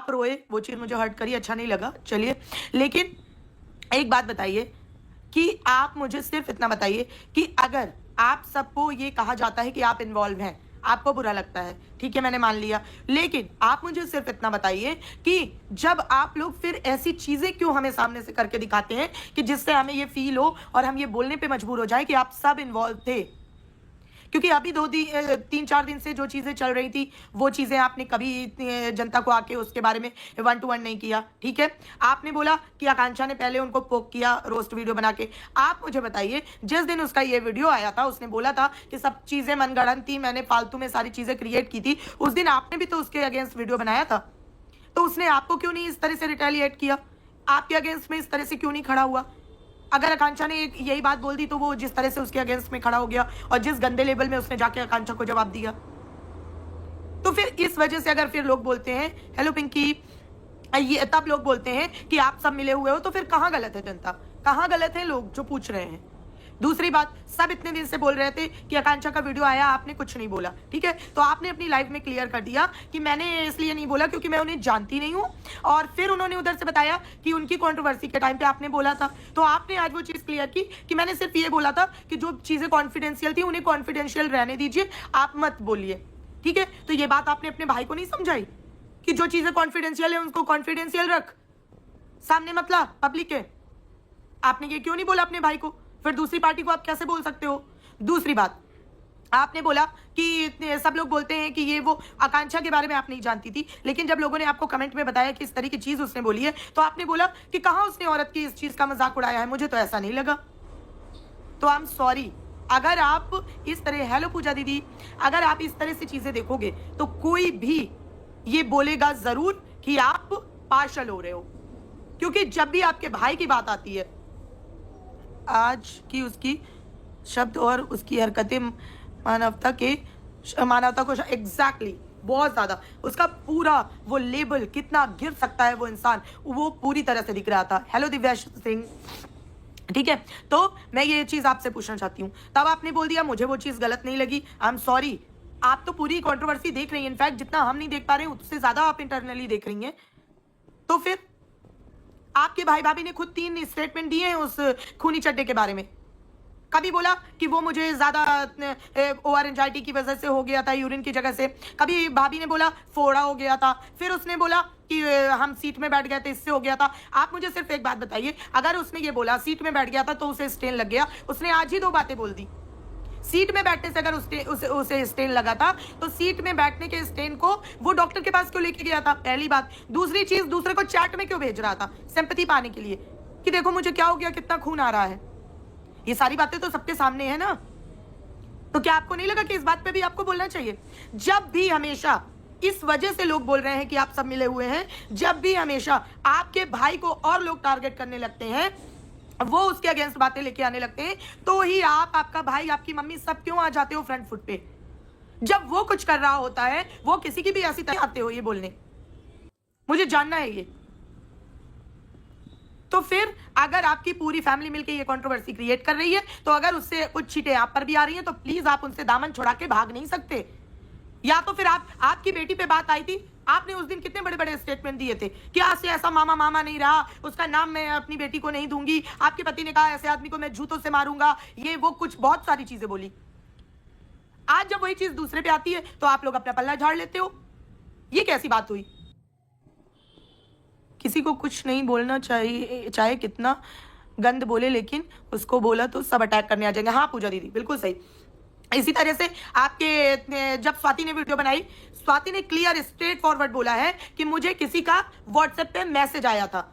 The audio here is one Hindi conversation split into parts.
आप रोए, वो चीज़ मुझे हर्ट करी, अच्छा नहीं लगा, चलिए। लेकिन एक बात बताइए कि आप मुझे सिर्फ इतना बताइए कि अगर आप सबको ये कहा जाता है कि आप इन्वॉल्व हैं, आपको बुरा लगता है, ठीक है, मैंने मान लिया। लेकिन आप मुझे सिर्फ इतना बताइए कि जब आप लोग फिर ऐसी चीजें क्यों हमें सामने से करके दिखाते हैं कि जिससे हमें ये फील हो और हम ये बोलने पे मजबूर हो जाए कि आप सब इन्वॉल्व थे। क्योंकि अभी 3-4 दिन से जो चीज़ें चल रही थी वो चीज़ें आपने कभी जनता को आके उसके बारे में 1 to 1 नहीं किया, ठीक है। आपने बोला कि आकांक्षा ने पहले उनको पोक किया रोस्ट वीडियो बना के। आप मुझे बताइए, जिस दिन उसका ये वीडियो आया था उसने बोला था कि सब चीज़ें मनगढ़ंत थी, मैंने फालतू में सारी चीज़ें क्रिएट की थी। उस दिन आपने भी तो उसके अगेंस्ट वीडियो बनाया था, तो उसने आपको क्यों नहीं इस तरह से रिटेलिएट किया? आपके अगेंस्ट में इस तरह से क्यों नहीं खड़ा हुआ? अगर आकांक्षा ने यही बात बोल दी तो वो जिस तरह से उसके अगेंस्ट में खड़ा हो गया और जिस गंदे लेवल में उसने जाके आकांक्षा को जवाब दिया, तो फिर इस वजह से अगर फिर लोग बोलते हैं हेलो पिंकी, ये तब लोग बोलते हैं कि आप सब मिले हुए हो, तो फिर कहाँ गलत है जनता, कहाँ गलत है लोग जो पूछ रहे हैं? दूसरी बात, सब इतने दिन से बोल रहे थे कि आकांक्षा का वीडियो आया, आपने कुछ नहीं बोला, ठीक है। तो आपने अपनी लाइव में क्लियर कर दिया कि मैंने इसलिए नहीं बोला क्योंकि मैं उन्हें जानती नहीं हूं, और फिर उन्होंने उधर से बताया कि उनकी कंट्रोवर्सी के टाइम पे आपने बोला था। तो आपने आज वो चीज क्लियर की कि मैंने सिर्फ ये बोला था कि जो चीजें कॉन्फिडेंशियल थी उन्हें कॉन्फिडेंशियल रहने दीजिए, आप मत बोलिए, ठीक है। तो ये बात आपने अपने भाई को नहीं समझाई कि जो चीजें कॉन्फिडेंशियल है उनको कॉन्फिडेंशियल रख, सामने मतलब पब्लिक है। आपने ये क्यों नहीं बोला अपने भाई को? फिर दूसरी पार्टी को आप कैसे बोल सकते हो? दूसरी बात, आपने बोला कि सब लोग बोलते हैं कि ये वो, आकांक्षा के बारे में आप नहीं जानती थी, लेकिन जब लोगों ने आपको कमेंट में बताया कि इस तरह की चीज उसने बोली है, तो आपने बोला कि कहां उसने औरत की इस चीज का मजाक उड़ाया है, मुझे तो ऐसा नहीं लगा। तो आई एम सॉरी, अगर आप इस तरह, हेलो पूजा दीदी, अगर आप इस तरह से चीजें देखोगे तो कोई भी ये बोलेगा जरूर कि आप पार्शल हो रहे हो, क्योंकि जब भी आपके भाई की बात आती है, आज की उसकी शब्द और उसकी हरकतें मानवता को एग्जैक्टली बहुत ज्यादा, उसका पूरा वो लेबल कितना गिर सकता है वो इंसान, वो पूरी तरह से दिख रहा था। हेलो दिव्याश सिंह, ठीक है। तो मैं ये चीज आपसे पूछना चाहती हूँ, तब आपने बोल दिया मुझे वो चीज गलत नहीं लगी, आई एम सॉरी। आप तो पूरी कंट्रोवर्सी देख रही हैं, इनफैक्ट जितना हम नहीं देख पा रहे हैं उससे ज्यादा आप इंटरनली देख रही हैं। तो फिर आपके भाई भाभी ने खुद 3 स्टेटमेंट दिए हैं उस खूनी चड्डे के बारे में। कभी बोला कि वो मुझे ज्यादा ओवर एंजाइटी की वजह से हो गया था, यूरिन की जगह से। कभी भाभी ने बोला फोड़ा हो गया था। फिर उसने बोला कि हम सीट में बैठ गए थे, इससे हो गया था। आप मुझे सिर्फ एक बात बताइए, अगर उसने ये बोला सीट में बैठ गया था तो उसे स्टेन लग गया, उसने आज ही 2 बातें बोल दी। सीट में बैठने से अगर उसे स्टेन लगा था तो सीट में बैठने के स्टेन को वो डॉक्टर के पास क्यों लेके गया था, पहली बात। दूसरी चीज, दूसरे को चैट में क्यों भेज रहा था सिंपैथी पाने के लिए कि देखो मुझे क्या हो गया, कितना खून आ रहा है। ये सारी बातें तो सबके सामने है ना। तो क्या आपको नहीं लगा कि इस बात पे भी आपको बोलना चाहिए? जब भी हमेशा इस वजह से लोग बोल रहे हैं कि आप सब मिले हुए हैं, जब भी हमेशा आपके भाई को और लोग टारगेट करने लगते हैं, वो उसके अगेंस्ट बातें लेके आने लगते हैं, तो ही आप, आपका भाई, आपकी मम्मी सब क्यों आ जाते हो फ्रंट फुट पे? जब वो कुछ कर रहा होता है, वो किसी की भी ऐसी तरह आते हो ये बोलने, मुझे जानना है ये। तो फिर अगर आपकी पूरी फैमिली मिलकर ये कंट्रोवर्सी क्रिएट कर रही है, तो अगर उससे कुछ छींटे आप पर भी आ रही हैं, तो प्लीज आप उनसे दामन छुड़ा के भाग नहीं सकते। या तो फिर आपकी बेटी पे बात आई थी, आपने उस दिन कितने बड़े बड़े स्टेटमेंट दिए थे कि आज से ऐसा मामा मामा नहीं रहा, उसका नाम मैं अपनी बेटी को नहीं दूंगी, आपके पति ने कहा ऐसे आदमी को मैं जूतों से मारूंगा, ये वो कुछ बहुत सारी चीजें बोली। आज जब वही चीज दूसरे पे आती है तो आप लोग अपना पल्ला झाड़ लेते हो। ये कैसी बात हुई? किसी को कुछ नहीं बोलना चाहिए, चाहे कितना गंद बोले, लेकिन उसको बोला तो सब अटैक करने आ जाएंगे। हाँ पूजा दीदी, बिल्कुल सही। इसी तरह से आपके, जब स्वाति ने वीडियो बनाई, स्वाति ने क्लियर स्ट्रेट फॉरवर्ड बोला है कि मुझे किसी का व्हाट्सएप पे मैसेज आया था,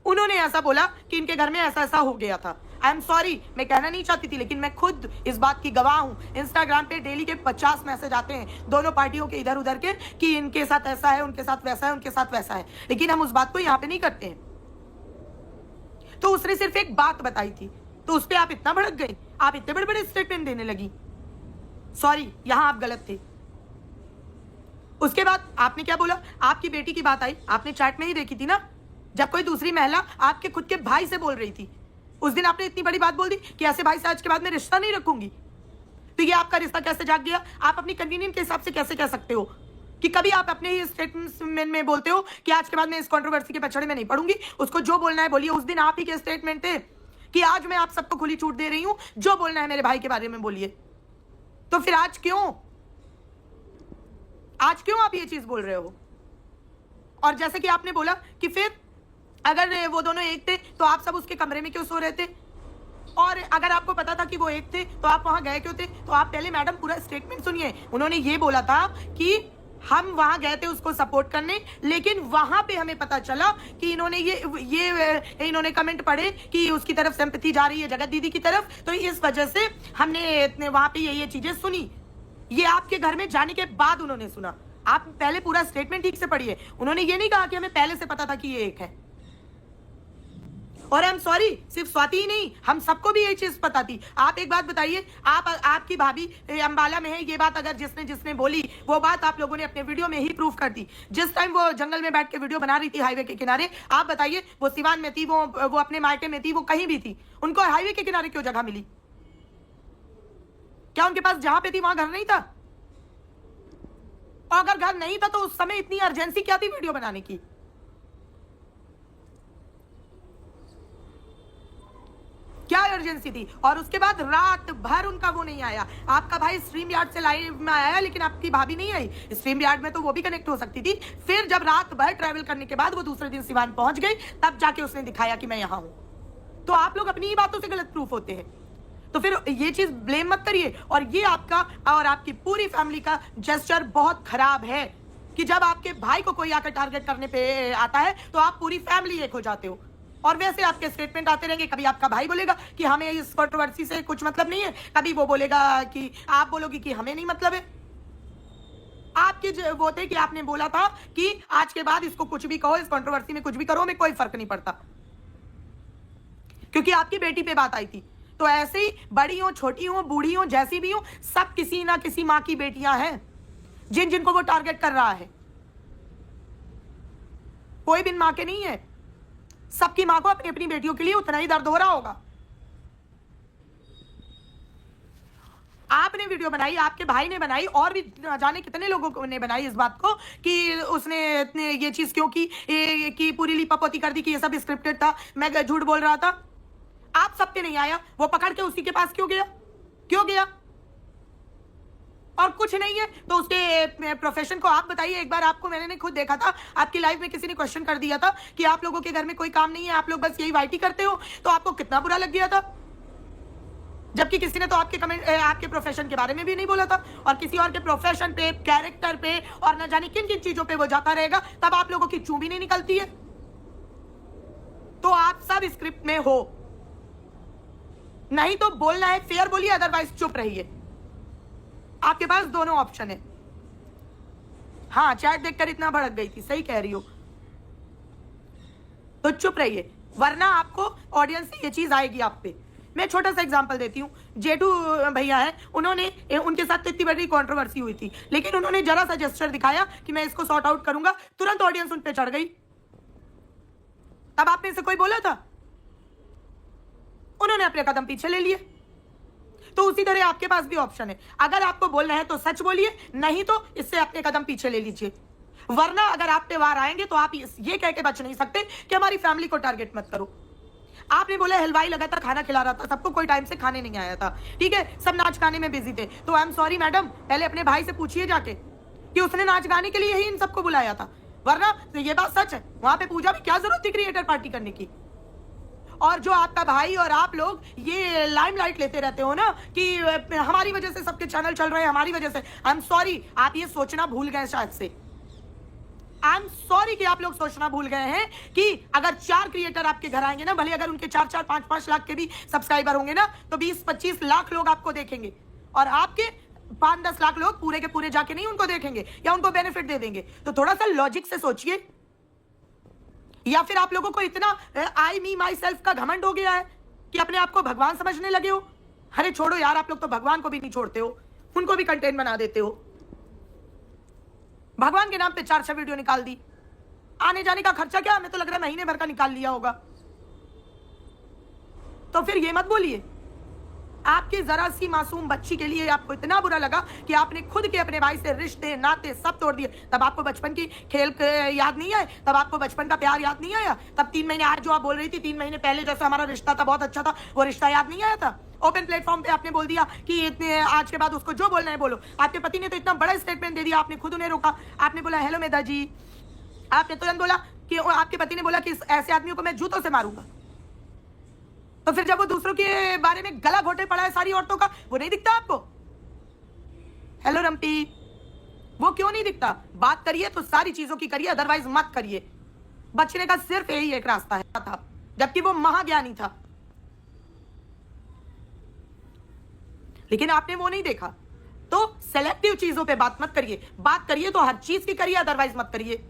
उन्होंने ऐसा बोला कि इनके घर में ऐसा ऐसा हो गया था। आई एम सॉरी, मैं कहना नहीं चाहती थी, लेकिन मैं खुद इस बात की गवाह हूं। इंस्टाग्राम पे डेली के 50 मैसेज आते हैं दोनों पार्टियों के इधर उधर के कि इनके साथ ऐसा है, उनके साथ वैसा है, उनके साथ वैसा है, लेकिन हम उस बात को यहाँ पे नहीं करते हैं। तो उसने सिर्फ एक बात बताई थी, तो उस पर आप इतना भड़क गई, आप इतने बड़े बड़े स्टेटमेंट देने लगी। सॉरी, यहां आप गलत थे। उसके बाद आपने क्या बोला, आपकी बेटी की बात आई, आपने चैट में ही देखी थी ना, जब कोई दूसरी महिला आपके खुद के भाई से बोल रही थी, उस दिन आपने इतनी बड़ी बात बोल दी कि ऐसे भाई से आज के बाद मैं रिश्ता नहीं रखूंगी। तो ये आपका रिश्ता कैसे जाग गया? आप अपनी कन्वीनियंस के हिसाब से कैसे कह सकते हो कि कभी आप अपने ही स्टेटमेंट में बोलते हो कि आज के बाद मैं इस कंट्रोवर्सी के पछड़े में नहीं पड़ूंगी, उसको जो बोलना है बोलिए। उस दिन आप ही के स्टेटमेंट थे कि आज मैं आप सबको खुली छूट दे रही हूं, जो बोलना है मेरे भाई के बारे में बोलिए। तो फिर आज क्यों आप ये चीज बोल रहे हो? और जैसे कि आपने बोला कि फिर अगर वो दोनों एक थे तो आप सब उसके कमरे में क्यों सो रहे थे, और अगर आपको पता था कि वो एक थे तो आप वहां गए क्यों थे? तो आप पहले मैडम पूरा स्टेटमेंट सुनिए। उन्होंने ये बोला था कि हम वहां गए थे उसको सपोर्ट करने, लेकिन वहां पे हमें पता चला कि इन्होंने कमेंट पढ़े कि उसकी तरफ सिंपैथी जा रही है जगत दीदी की तरफ, तो इस वजह से हमने वहां पे ये चीजें सुनी। ये आपके घर में जाने के बाद उन्होंने सुना। आप पहले पूरा स्टेटमेंट ठीक से पढ़िए। उन्होंने ये नहीं कहा कि हमें पहले से पता था कि ये एक है। और आई एम सॉरी, सिर्फ स्वाति ही नहीं, हम सबको भी ये चीज पता थी। आप एक बात बताइए, आपकी भाभी अंबाला में है, ये बात अगर जिसने बोली वो बात आप लोगों ने अपने वीडियो में ही प्रूफ कर दी। जिस टाइम वो जंगल में बैठ के वीडियो बना रही थी हाईवे के किनारे, आप बताइए वो सिवान में थी, वो अपने मायके में थी, वो कहीं भी थी, उनको हाईवे के किनारे क्यों जगह मिली? क्या उनके पास जहां पे थी वहां घर नहीं था? और अगर घर नहीं था तो उस समय इतनी अर्जेंसी क्या थी वीडियो बनाने की? क्या अर्जेंसी थी? और उसके बाद रात भर उनका वो नहीं आया। आपका भाई स्ट्रीम यार्ड से लाइव में आया, लेकिन आपकी भाभी नहीं आई। स्ट्रीम यार्ड में तो वो भी कनेक्ट हो सकती थी। फिर जब रात भर ट्रैवल करने के बाद वो दूसरे दिन सिवान पहुंच गई, तब जाके उसने दिखाया कि मैं यहां हूं। तो आप लोग अपनी ही बातों से गलत प्रूफ होते हैं। तो फिर ये चीज ब्लेम मत करिए। और ये आपका और आपकी पूरी फैमिली का जेस्चर बहुत खराब है कि जब आपके भाई को कोई आकर टारगेट करने पे आता है तो आप पूरी फैमिली एक हो जाते हो। और वैसे आपके स्टेटमेंट आते रहेंगे। कभी आपका भाई बोलेगा कि हमें इस कंट्रोवर्सी से कुछ मतलब नहीं है, कभी वो बोलेगा कि आप बोलोगी कि हमें नहीं मतलब है। आपके वो थे कि आपने बोला था कि आज के बाद इसको कुछ भी कहो, इस कंट्रोवर्सी में कुछ भी करो, हमें कोई फर्क नहीं पड़ता, क्योंकि आपकी बेटी पे बात आई थी। तो ऐसे ही बड़ी हो, छोटी हो, बूढ़ी हो, जैसी भी हो, सब किसी ना किसी मां की बेटियां हैं जिनको वो टारगेट कर रहा है। कोई भी मां के नहीं है। सबकी मां को अपनी अपनी बेटियों के लिए उतना ही दर्द हो रहा होगा। आपने वीडियो बनाई, आपके भाई ने बनाई, और भी जाने कितने लोगों ने बनाई इस बात को कि उसने ये चीज क्यों की, कि पूरी लीपापोती कर दी कि ये सब स्क्रिप्टेड था, मैं झूठ बोल रहा था। आप सब पे नहीं आया, वो पकड़ के उसी के पास क्यों गया? और कुछ नहीं है तो उसके प्रोफेशन को आप बताइए। एक बार आपको मैंने खुद देखा था, आपकी लाइफ में किसी ने क्वेश्चन कर दिया था कि आप लोगों के घर में कोई काम नहीं है, आप लोग बस यही वाइटी करते हो, तो आपको कितना बुरा लग गया था। जबकि किसी ने तो आपके प्रोफेशन के बारे में भी नहीं बोला था, और किसी और के प्रोफेशन पे, कैरेक्टर पे, और न जाने किन किन चीजों पे वो जाता रहेगा, तब आप लोगों की चूं भी नहीं निकलती है। तो आप सब स्क्रिप्ट में हो। नहीं तो बोलना है फेयर बोलिए, अदरवाइज चुप रहिए। आपके पास दोनों ऑप्शन है। हाँ, चैट देखकर इतना भड़क गई थी, सही कह रही हो, तो चुप रहिए, वरना आपको ऑडियंस से ये चीज आएगी आप पे। मैं छोटा सा एग्जांपल देती हूँ। जेठू भैया है, उनके साथ तो इतनी बड़ी कंट्रोवर्सी हुई थी, लेकिन उन्होंने जरा सा जेस्चर दिखाया कि मैं इसको सॉर्ट आउट करूंगा, तुरंत ऑडियंस उन पे चढ़ गई। तब आपने इसे कोई बोला था? उन्होंने अपने कदम पीछे ले लिए। तो उसी तरह आपके पास भी ऑप्शन है। अगर आपको बोलना है तो सच बोलिए, नहीं तो इससे अपने कदम पीछे ले लीजिए। वरना अगर आप त्योहार आएंगे तो आप ये कह के बच नहीं सकते कि हमारी फैमिली को टारगेट मत करो। आपने बोला हलवाई लगातार खाना खिला रहा था, सबको कोई टाइम से खाने नहीं आया था, ठीक है, सब नाच गाने में बिजी थे। तो आई एम सॉरी मैडम, पहले अपने भाई से पूछिए जाके कि उसने नाच गाने के लिए ही इन सबको बुलाया था, वरना तो ये बात सच है, वहां पे पूजा में क्या जरूरत थी क्रिएटर पार्टी करने की। और जो आपका भाई और आप लोग ये लाइमलाइट लेते रहते हो ना कि हमारी वजह से सबके चैनल चल रहे हैं, हमारी वजह से, आई एम सॉरी, आप ये सोचना भूल गए शायद से। आई एम सॉरी कि आप लोग सोचना भूल गए हैं कि अगर 4 क्रिएटर आपके घर आएंगे ना, भले अगर उनके 4-4, 5-5 लाख के भी सब्सक्राइबर होंगे ना, तो 20-25 लाख लोग आपको देखेंगे, और आपके 5-10 लाख लोग पूरे के पूरे जाके नहीं उनको देखेंगे या उनको बेनिफिट दे देंगे। तो थोड़ा सा लॉजिक से सोचिए। या फिर आप लोगों को इतना आई मी माई सेल्फ का घमंड हो गया है कि अपने आप को भगवान समझने लगे हो। अरे छोड़ो यार, आप लोग तो भगवान को भी नहीं छोड़ते हो, उनको भी कंटेंट बना देते हो। भगवान के नाम पे 4-6 वीडियो निकाल दी, आने जाने का खर्चा क्या, हमें तो लग रहा है महीने भर का निकाल लिया होगा। तो फिर ये मत बोलिए आपकी जरा सी मासूम बच्ची के लिए आपको इतना बुरा लगा कि आपने खुद के अपने भाई से रिश्ते नाते सब तोड़ दिए। तब आपको बचपन की खेल याद नहीं आए? तब आपको बचपन का प्यार याद नहीं आया? तब 3 महीने, आज जो आप बोल रही थी 3 महीने पहले जैसा हमारा रिश्ता था, बहुत अच्छा था, वो रिश्ता याद नहीं आया था? ओपन प्लेटफॉर्म पे आपने बोल दिया कि इतने आज के बाद उसको जो बोलना है बोलो। आपके पति ने तो इतना बड़ा स्टेटमेंट दे दिया, आपने खुद उन्हें रोका। आपने बोला हेलो मेधा जी, आपने तुरंत बोला कि आपके पति ने बोला कि ऐसे आदमियों को मैं जूतों से मारूंगा। तो फिर जब वो दूसरों के बारे में गला घोटे पड़ा है सारी औरतों का, वो नहीं दिखता आपको? हेलो रम्पी, वो क्यों नहीं दिखता? बात करिए तो सारी चीजों की करिए, अदरवाइज मत करिए। बचने का सिर्फ यही एक रास्ता है था, जबकि वो महाज्ञानी था, लेकिन आपने वो नहीं देखा। तो सेलेक्टिव चीजों पे बात मत करिए, बात करिए तो हर चीज की करिए, अदरवाइज मत करिए।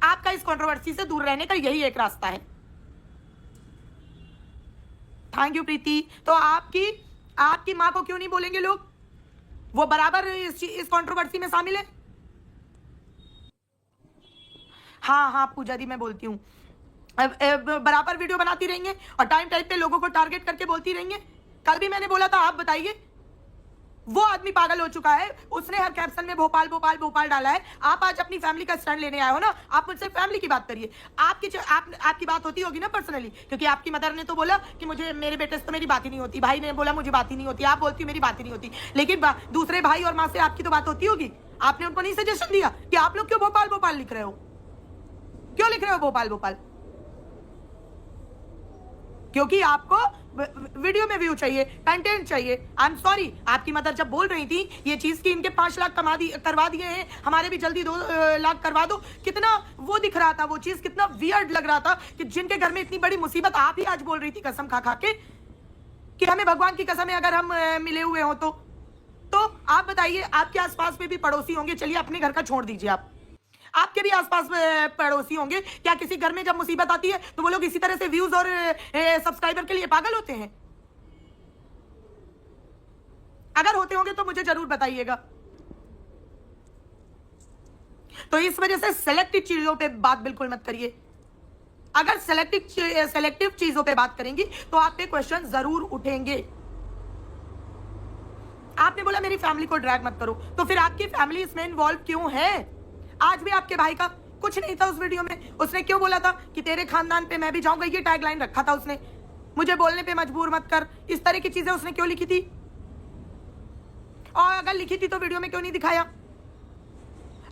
आपका इस कंट्रोवर्सी से दूर रहने का यही एक रास्ता है। थैंक यू प्रीति। तो आपकी मां को क्यों नहीं बोलेंगे लोग? वो बराबर इस कंट्रोवर्सी में शामिल है। हाँ पूजा दी, मैं बोलती हूँ, बराबर वीडियो बनाती रहेंगे और टाइम पे लोगों को टारगेट करके बोलती रहेंगे। कल भी मैंने बोला था, आप बताइए, वो आदमी पागल हो चुका है, उसने हर कैप्शन में भोपाल भोपाल भोपाल डाला है। आप आज अपनी फैमिली का स्टैंड लेने आए हो ना, आप मुझसे फैमिली की बात करिए। आपकी बात होती होगी ना पर्सनली, क्योंकि आपकी मदर ने तो बोला कि मुझे, मेरे बेटे से तो मेरी बात ही नहीं होती, भाई ने बोला मुझे बात ही नहीं होती, आप बोलती हो मेरी बात ही नहीं होती, लेकिन दूसरे भाई और माँ से आपकी तो बात होती होगी। आपने उनको नहीं सजेशन दिया कि आप लोग क्यों भोपाल भोपाल लिख रहे हो? क्यों लिख रहे हो भोपाल भोपाल? क्योंकि आपको वीडियो में व्यू चाहिए, कंटेंट चाहिए। आई एम सॉरी, आपकी मदर जब बोल रही थी ये चीज की इनके 5 लाख करवा दिए हैं, हमारे भी जल्दी 2 लाख करवा दो, कितना वो दिख रहा था, वो चीज कितना वियर्ड लग रहा था कि जिनके घर में इतनी बड़ी मुसीबत, आप ही आज बोल रही थी कसम खा खा के कि हमें भगवान की कसम है अगर हम मिले हुए हो तो आप बताइए, आपके आसपास में भी पड़ोसी होंगे, चलिए अपने घर का छोड़ दीजिए, आपके भी आसपास पड़ोसी होंगे। क्या किसी घर में जब मुसीबत आती है तो वो लोग इसी तरह से व्यूज और सब्सक्राइबर के लिए पागल होते हैं? अगर होते होंगे तो मुझे जरूर बताइएगा। तो इस वजह से सेलेक्टिव चीजों पे बात बिल्कुल मत करिए। अगर सेलेक्टिव चीजों पे बात करेंगी तो आप पे क्वेश्चन जरूर उठेंगे। आपने बोला मेरी फैमिली को ड्रैग मत करो, तो फिर आपकी फैमिली इसमें इन्वॉल्व क्यों है? आज भी आपके भाई का कुछ नहीं था उस वीडियो में, उसने क्यों बोला था कि तेरे खानदान पे मैं भी जाऊंगा, ये टैगलाइन रखा था उसने, मुझे बोलने पे मजबूर मत कर, इस तरह की चीजें उसने क्यों लिखी थी? और अगर लिखी थी तो वीडियो में क्यों नहीं दिखाया?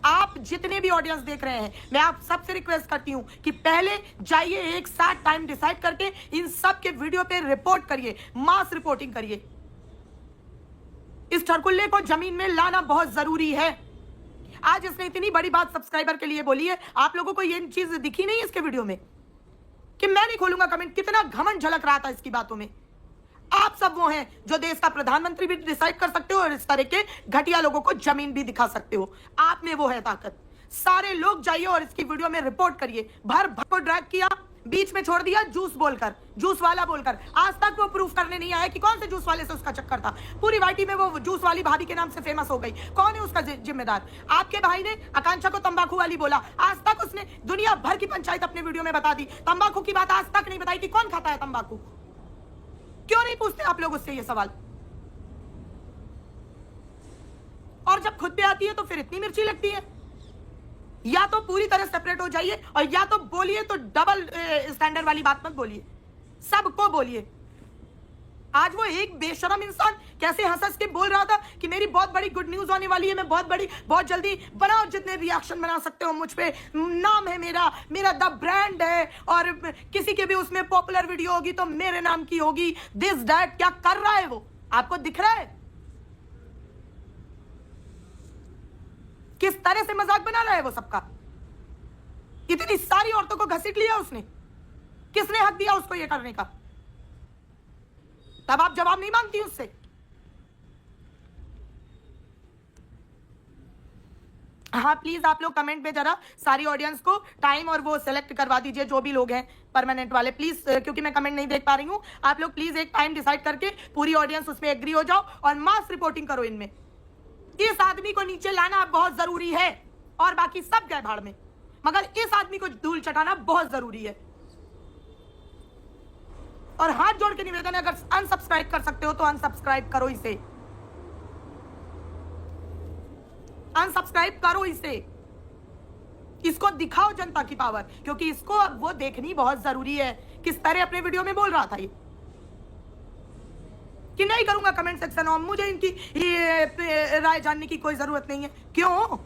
आप जितने भी ऑडियंस देख रहे हैं, मैं आप सबसे रिक्वेस्ट करती हूं कि पहले जाइए, एक साथ टाइम डिसाइड करके इन सब के वीडियो पे रिपोर्ट करिए, मास रिपोर्टिंग करिए। इस ठरकुल्ले को जमीन में लाना बहुत जरूरी है। आज इसने इतनी बड़ी बात सब्सक्राइबर के लिए बोली है, आप लोगों को ये चीज दिखी नहीं इसके वीडियो में कि मैं नहीं खोलूंगा कमेंट? कितना घमंड झलक रहा था इसकी बातों में। आप सब वो हैं जो देश का प्रधानमंत्री भी डिसाइड कर सकते हो और इस तरह के घटिया लोगों को जमीन भी दिखा सकते हो। आप में वो है ताकत। सारे लोग जाइए और इसकी वीडियो में रिपोर्ट करिए। भर को ड्रैग किया, बीच में छोड़ दिया जूस बोलकर, जूस वाला बोलकर। आज तक वो प्रूफ करने नहीं आया कि कौन से जूस वाले से उसका चक्कर था। पूरी वाइटी में वो जूस वाली भाभी के नाम से फेमस हो गई। कौन है उसका जिम्मेदार? आपके भाई ने आकांक्षा को तंबाकू वाली बोला। आज तक उसने दुनिया भर की पंचायत अपने वीडियो में बता दी। तंबाकू की बात आज तक नहीं बताई कि कौन खाता है तंबाकू। क्यों नहीं पूछते आप लोग उससे ये सवाल? और जब खुद पे आती है तो फिर इतनी मिर्ची लगती है। या तो पूरी तरह सेपरेट हो जाइए और या तो बोलिए तो डबल स्टैंडर्ड वाली बात मत बोलिए, सबको बोलिए। आज वो एक बेशरम इंसान कैसे हंस के बोल रहा था कि मेरी बहुत बड़ी गुड न्यूज आने वाली है, मैं बहुत जल्दी बनाओ, जितने रिएक्शन बना सकते हो मुझ पे, नाम है मेरा द ब्रांड है, और किसी के भी उसमें पॉपुलर वीडियो होगी तो मेरे नाम की होगी, दिस दैट। क्या कर रहा है वो? आपको दिख रहा है किस तरह से मजाक बना रहा है वो सबका? इतनी सारी औरतों को घसीट लिया उसने। किसने हक दिया उसको ये करने का? तब आप जवाब नहीं मांगती उससे। हाँ प्लीज आप लोग कमेंट में जरा सारी ऑडियंस को टाइम और वो सेलेक्ट करवा दीजिए, जो भी लोग हैं परमानेंट वाले प्लीज, क्योंकि मैं कमेंट नहीं देख पा रही हूं। आप लोग प्लीज एक टाइम डिसाइड करके पूरी ऑडियंस उसमें एग्री हो जाओ और मास रिपोर्टिंग करो इनमें। इस आदमी को नीचे लाना बहुत जरूरी है और बाकी सब गए भाड़ में, मगर इस आदमी को धूल चटाना बहुत जरूरी है। और हाथ जोड़ के निवेदन है, अगर अनसब्सक्राइब कर सकते हो तो अनसब्सक्राइब करो इसे, अनसब्सक्राइब करो इसे, इसको दिखाओ जनता की पावर, क्योंकि इसको अब वो देखनी बहुत जरूरी है किस तरह अपने वीडियो में बोल रहा था ये कि नहीं करूंगा कमेंट सेक्शन और मुझे इनकी ये राय जानने की कोई जरूरत नहीं है। क्यों?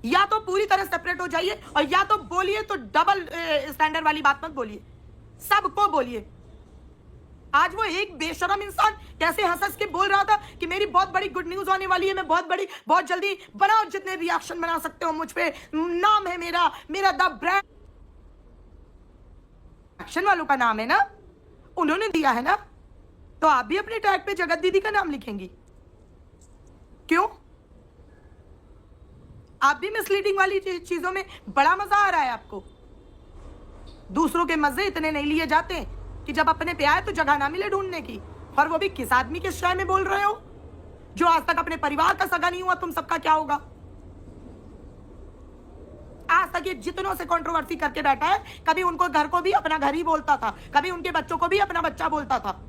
या तो पूरी तरह सेपरेट हो जाइए और या तो बोलिए तो डबल स्टैंडर्ड वाली बात मत बोलिए, सबको बोलिए। आज वो एक बेशरम इंसान कैसे हंस के बोल रहा था कि मेरी बहुत बड़ी गुड न्यूज आने वाली है, मैं बहुत जल्दी बनाओ, जितने रिएक्शन बना सकते हो मुझ पे, नाम है मेरा द ब्रांड, एक्शन वालों का नाम है ना, उन्होंने दिया है ना, तो आप भी अपने टैग पे जगत दीदी का नाम लिखेंगी। क्यों? आप भी मिसलीडिंग वाली चीजों में बड़ा मजा आ रहा है आपको। दूसरों के मजे इतने नहीं लिए जाते कि जब अपने पे आए तो जगह ना मिले ढूंढने की, और वो भी किस आदमी के शय में बोल रहे हो जो आज तक अपने परिवार का सगा नहीं हुआ। तुम सबका क्या होगा? आज तक ये जितनों से कंट्रोवर्सी करके बैठा है, कभी उनको घर को भी अपना घर ही बोलता था, कभी उनके बच्चों को भी अपना बच्चा बोलता था।